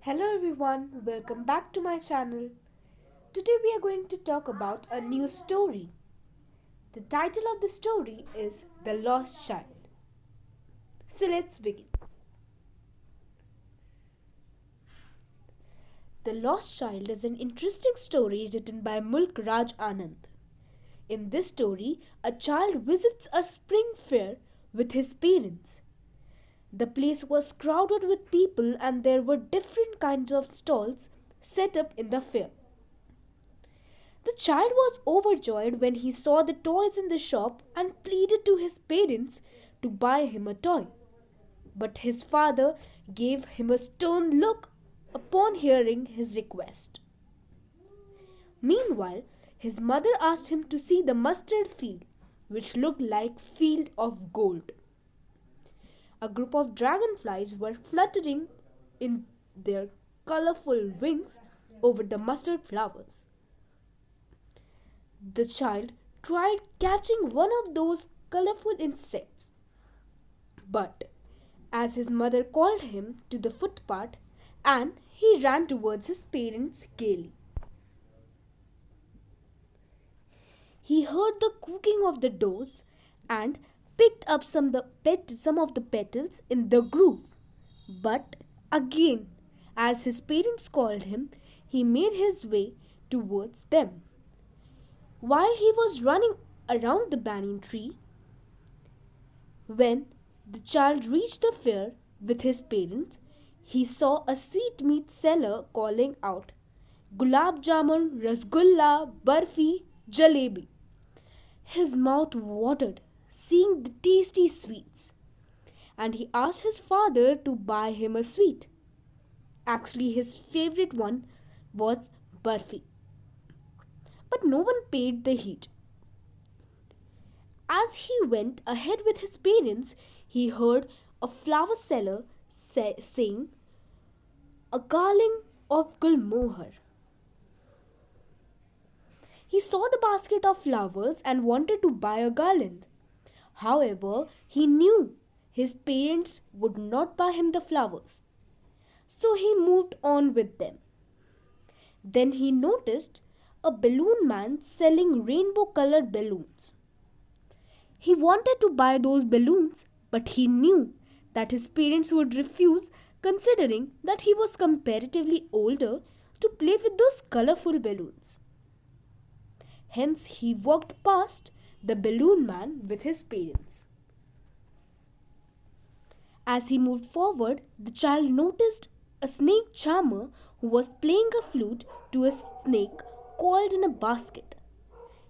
Hello everyone, welcome back to my channel. Today we are going to talk about a new story. The title of the story is The Lost Child. So let's begin. The Lost Child is an interesting story written by Mulk Raj Anand. In this story, a child visits a spring fair with his parents. The place was crowded with people and there were different kinds of stalls set up in the fair. The child was overjoyed when he saw the toys in the shop and pleaded to his parents to buy him a toy. But his father gave him a stern look upon hearing his request. Meanwhile, his mother asked him to see the mustard field, which looked like field of gold. A group of dragonflies were fluttering in their colorful wings over the mustard flowers. The child tried catching one of those colorful insects, but as his mother called him to the footpath, and he ran towards his parents gaily. He heard the cooking of the doors and picked up some of the petals in the groove. But again, as his parents called him, he made his way towards them. While he was running around the banyan tree, when the child reached the fair with his parents, he saw a sweetmeat seller calling out, Gulab Jamun, Rasgulla, Barfi, Jalebi. His mouth watered, seeing the tasty sweets, and he asked his father to buy him a sweet. Actually, his favorite one was Barfi. But no one paid the heed. As he went ahead with his parents, he heard a flower seller saying, a garland of Gulmohar. He saw the basket of flowers and wanted to buy a garland. However, he knew his parents would not buy him the flowers. So he moved on with them. Then he noticed a balloon man selling rainbow colored balloons. He wanted to buy those balloons, but he knew that his parents would refuse, considering that he was comparatively older to play with those colorful balloons. Hence, he walked past the balloon man with his parents. As he moved forward, the child noticed a snake charmer who was playing a flute to a snake coiled in a basket.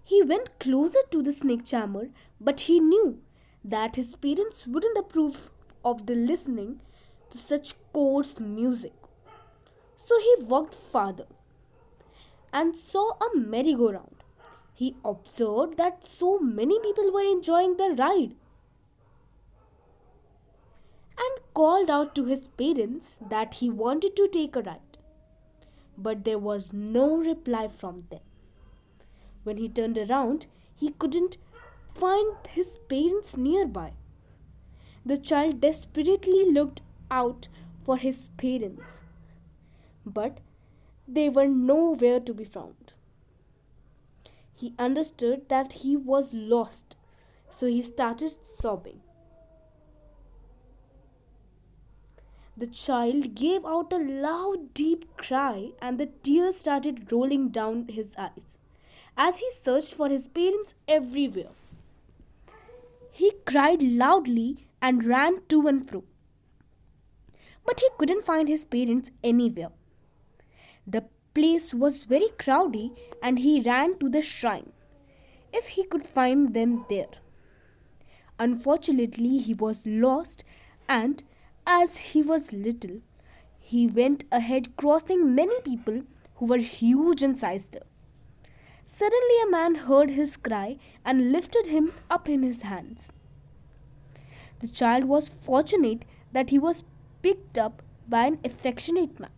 He went closer to the snake charmer, but he knew that his parents wouldn't approve of the listening to such coarse music. So he walked farther and saw a merry-go-round. He observed that so many people were enjoying the ride and called out to his parents that he wanted to take a ride. But there was no reply from them. When he turned around, he couldn't find his parents nearby. The child desperately looked out for his parents, but they were nowhere to be found. He understood that he was lost, so he started sobbing. The child gave out a loud, deep cry, and the tears started rolling down his eyes as he searched for his parents everywhere. He cried loudly and ran to and fro, but he couldn't find his parents anywhere. The place was very crowded and he ran to the shrine if he could find them there. Unfortunately, he was lost, and as he was little, he went ahead crossing many people who were huge in size there. Suddenly, a man heard his cry and lifted him up in his hands. The child was fortunate that he was picked up by an affectionate man.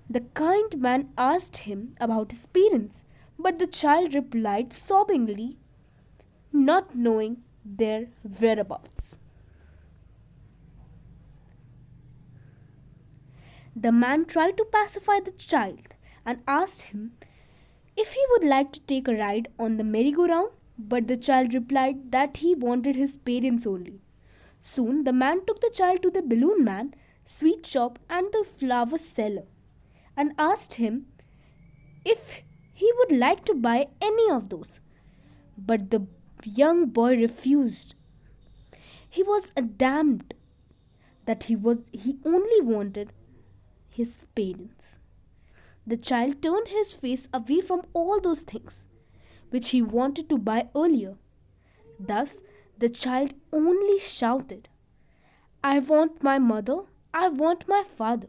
The kind man asked him about his parents, but the child replied sobbingly, not knowing their whereabouts. The man tried to pacify the child and asked him if he would like to take a ride on the merry-go-round, but the child replied that he wanted his parents only. Soon the man took the child to the balloon man, sweet shop, and the flower seller and asked him if he would like to buy any of those. But the young boy refused. He was damned that he only wanted his parents. The child turned his face away from all those things which he wanted to buy earlier. Thus, the child only shouted, I want my mother, I want my father.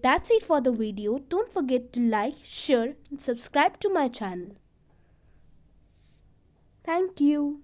That's it for the video. Don't forget to like, share, and subscribe to my channel. Thank you.